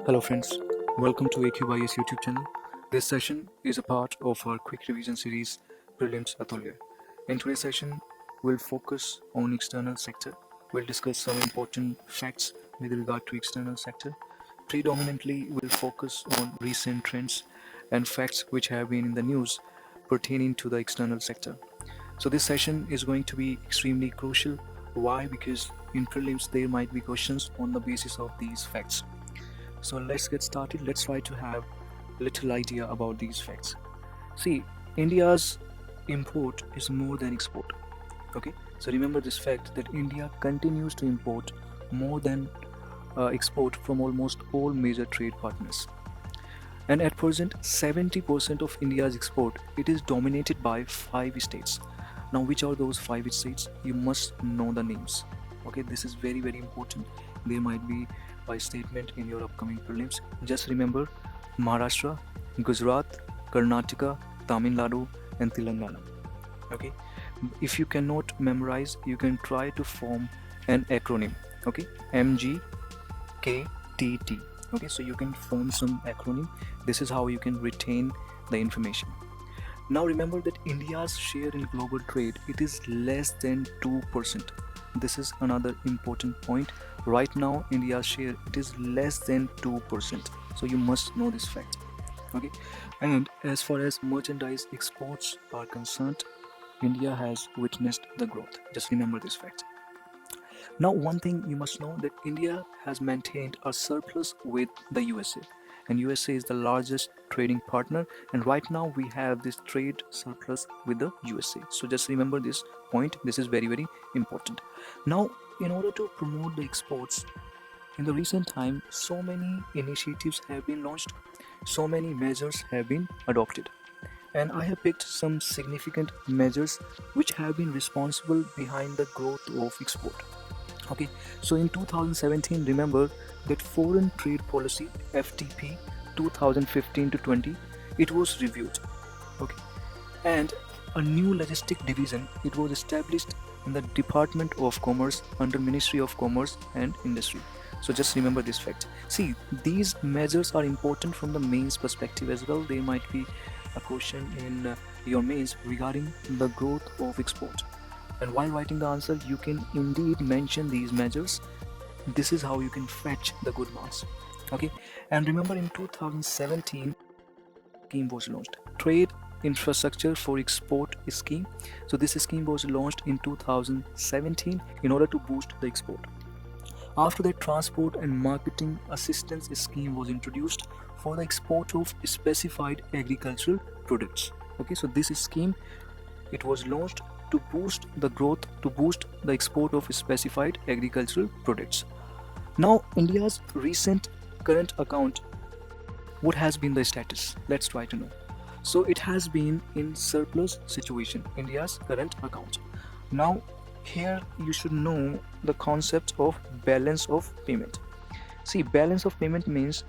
Hello friends, welcome to AQYS YouTube channel. This session is a part of our quick revision series Prelims Atulya. In today's session, we'll focus on external sector. We'll discuss some important facts with regard to external sector. Predominantly, we'll focus on recent trends and facts which have been in the news pertaining to the external sector. So this session is going to be extremely crucial. Why? Because in prelims there might be questions on the basis of these facts. So let's get started. Let's try to have a little idea about these facts. See, India's import is more than export. Okay, so remember this fact that India continues to import more than export from almost all major trade partners. And at present, 70% of India's export it is dominated by 5 states. Now, which are those 5 states? You must know the names. Okay, this is very important. There might be a statement in your upcoming prelims. Just remember Maharashtra, Gujarat, Karnataka, Tamil Nadu, and Telangana. Okay, if you cannot memorize, you can try to form an acronym. Okay, MGKTT. Okay, so you can form some acronym. This is how you can retain the information. Now remember that India's share in global trade it is less than 2%. This is another important point. Right now India's share it is less than 2%. So you must know this fact. Okay, and as far as merchandise exports are concerned, India has witnessed the growth. Just remember this fact. Now, one thing you must know that India has maintained a surplus with the USA, and USA is the largest trading partner. And right now, we have this trade surplus with the USA. So just remember this point. This is very important. Now, in order to promote the exports, in the recent time, so many initiatives have been launched, so many measures have been adopted. And I have picked some significant measures which have been responsible behind the growth of export. Okay, so in 2017, remember that Foreign Trade Policy FTP 2015 to 20, it was reviewed. Okay, and a new logistic division it was established in the Department of Commerce under Ministry of Commerce and Industry. So just remember this fact. See, these measures are important from the mains perspective as well. There might be a question in your mains regarding the growth of export. And while writing the answer, you can indeed mention these measures. This is how you can fetch the good marks. Okay, and remember in 2017, scheme was launched. Trade Infrastructure for Export scheme. So this scheme was launched in 2017 in order to boost the export. After that, Transport and Marketing Assistance scheme was introduced for the export of specified agricultural products. Okay, so this scheme it was launched to boost the growth, to boost the export of specified agricultural products. Now, India's recent current account, what has been the status? Let's try to know. So it has been in surplus situation, India's current account. Now, here you should know the concept of balance of payment. See, balance of payment means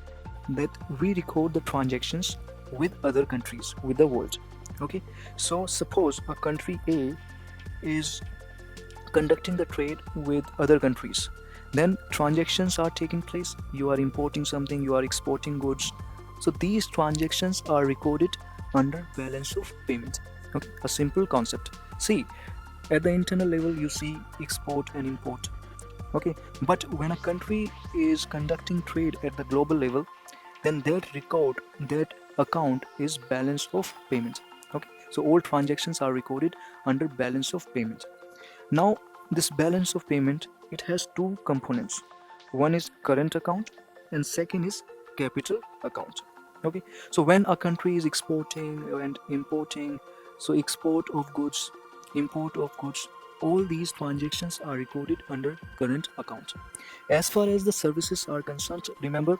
that we record the transactions with other countries, with the world. Okay, so suppose a country A is conducting the trade with other countries, then transactions are taking place. You are importing something, you are exporting goods, so these transactions are recorded under balance of payment. Okay, a simple concept. See, at the internal level you see export and import. Okay, but when a country is conducting trade at the global level, then that account is balance of payment. Okay, so all transactions are recorded under balance of payment. Now, this balance of payment it has two components. One is current account and second is capital account. Okay, so when a country is exporting and importing, so export of goods, import of goods, all these transactions are recorded under current account. As far as the services are concerned, remember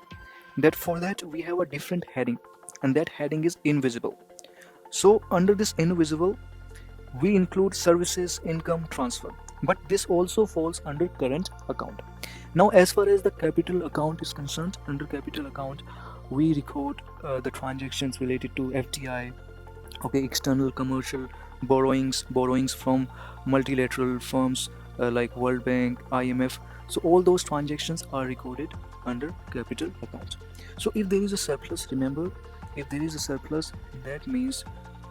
that for that we have a different heading, and that heading is invisible. So under this invisible, we include services income transfer, but this also falls under current account. Now, as far as the capital account is concerned, under capital account, we record the transactions related to FDI, okay, external commercial borrowings from multilateral firms, like World Bank, IMF. So all those transactions are recorded under capital account. So if there is a surplus, remember, if there is a surplus, that means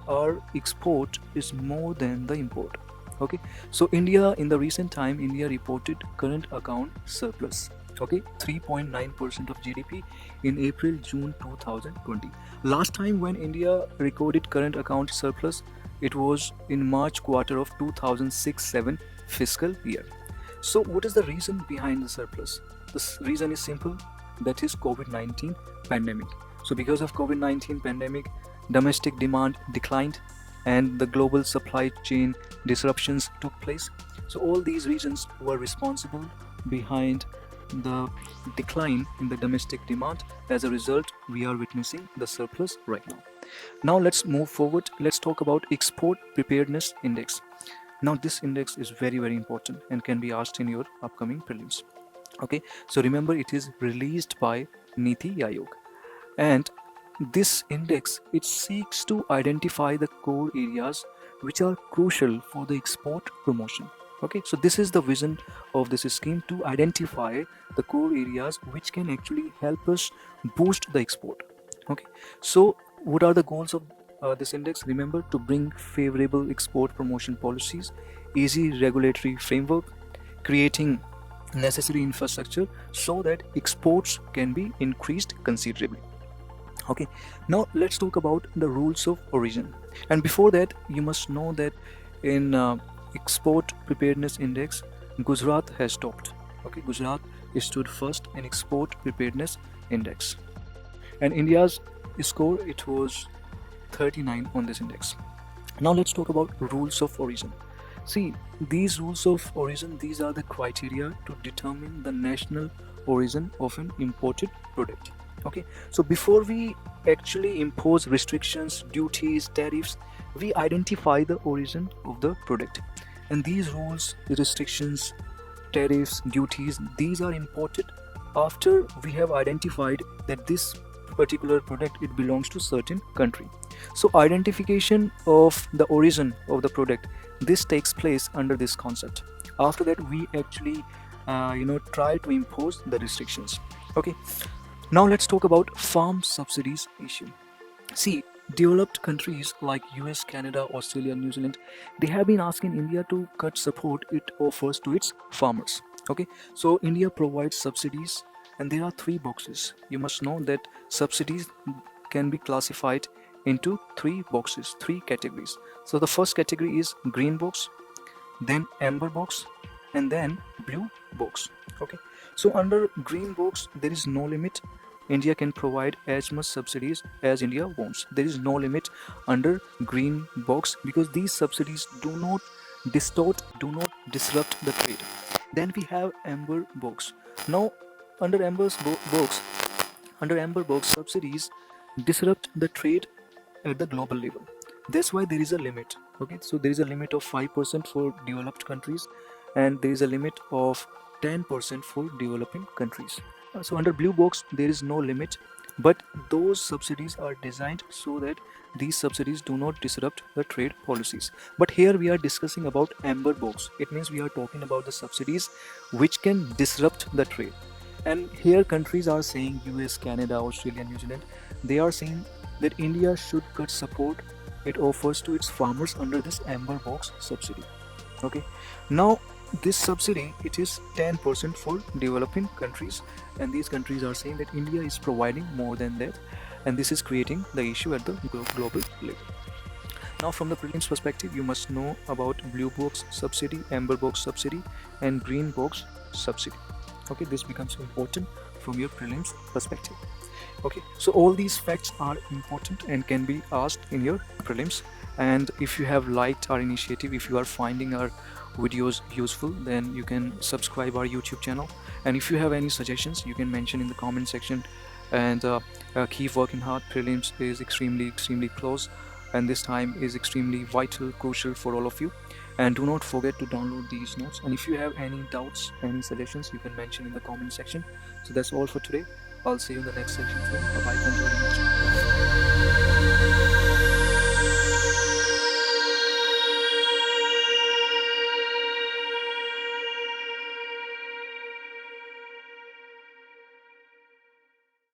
our export is more than the import. Okay, so India, in the recent time, India reported current account surplus. Okay, 3.9% of GDP in April June 2020. Last time when India recorded current account surplus, it was in March quarter of 2006-7 fiscal year. So what is the reason behind the surplus? The reason is simple, that is COVID-19 pandemic. So because of COVID-19 pandemic, domestic demand declined and the global supply chain disruptions took place. So all these reasons were responsible behind the decline in the domestic demand. As a result, we are witnessing the surplus right now. Now let's move forward. Let's talk about export preparedness index. Now this index is very very important and can be asked in your upcoming prelims. Okay, so remember, it is released by Niti Aayog, and this index, it seeks to identify the core areas which are crucial for the export promotion. Okay, so this is the vision of this scheme, to identify the core areas which can actually help us boost the export. Okay, so what are the goals of this index? Remember, to bring favorable export promotion policies, easy regulatory framework, creating necessary infrastructure so that exports can be increased considerably. Okay, now let's talk about the rules of origin. And before that, you must know that in export preparedness index, Gujarat has topped. Okay, Gujarat stood first in export preparedness index, and India's score, it was 39 on this index. Now let's talk about rules of origin. See, these rules of origin, these are the criteria to determine the national origin of an imported product. Okay, so before we actually impose restrictions, duties, tariffs, we identify the origin of the product. And these rules, restrictions, tariffs, duties, these are imported after we have identified that this particular product, it belongs to certain country. So identification of the origin of the product, this takes place under this concept. After that, we actually try to impose the restrictions. Okay, now let's talk about farm subsidies issue. See, developed countries like US, Canada, Australia, New Zealand, they have been asking India to cut support it offers to its farmers. Okay, so India provides subsidies, and there are three boxes. You must know that subsidies can be classified into three boxes, three categories. So the first category is green box, then amber box, and then blue box. Okay, so under green box, there is no limit. India can provide as much subsidies as India wants. There is no limit under green box, because these subsidies do not distort, do not disrupt the trade. Then we have amber box. Now under amber box, subsidies disrupt the trade at the global level. That's why there is a limit. Okay, so there is a limit of 5% for developed countries, and there is a limit of 10% for developing countries. So under blue box, there is no limit, but those subsidies are designed so that these subsidies do not disrupt the trade policies. But here we are discussing about amber box. It means we are talking about the subsidies which can disrupt the trade. And here countries are saying, US, Canada, Australia, New Zealand, they are saying that India should cut support it offers to its farmers under this amber box subsidy. Okay, now this subsidy, it is 10% for developing countries, and these countries are saying that India is providing more than that, and this is creating the issue at the global level. Now from the prelims perspective, you must know about blue box subsidy, amber box subsidy, and green box subsidy. Okay, this becomes important from your prelims perspective. Okay, so all these facts are important and can be asked in your prelims. And if you have liked our initiative, if you are finding our videos useful, then you can subscribe our YouTube channel. And if you have any suggestions, you can mention in the comment section. And keep working hard. Prelims is extremely close, and this time is extremely vital, crucial for all of you. And do not forget to download these notes. And if you have any doubts, any suggestions, you can mention in the comment section. So that's all for today. I'll see you in the next section. Bye bye. Thank you very much.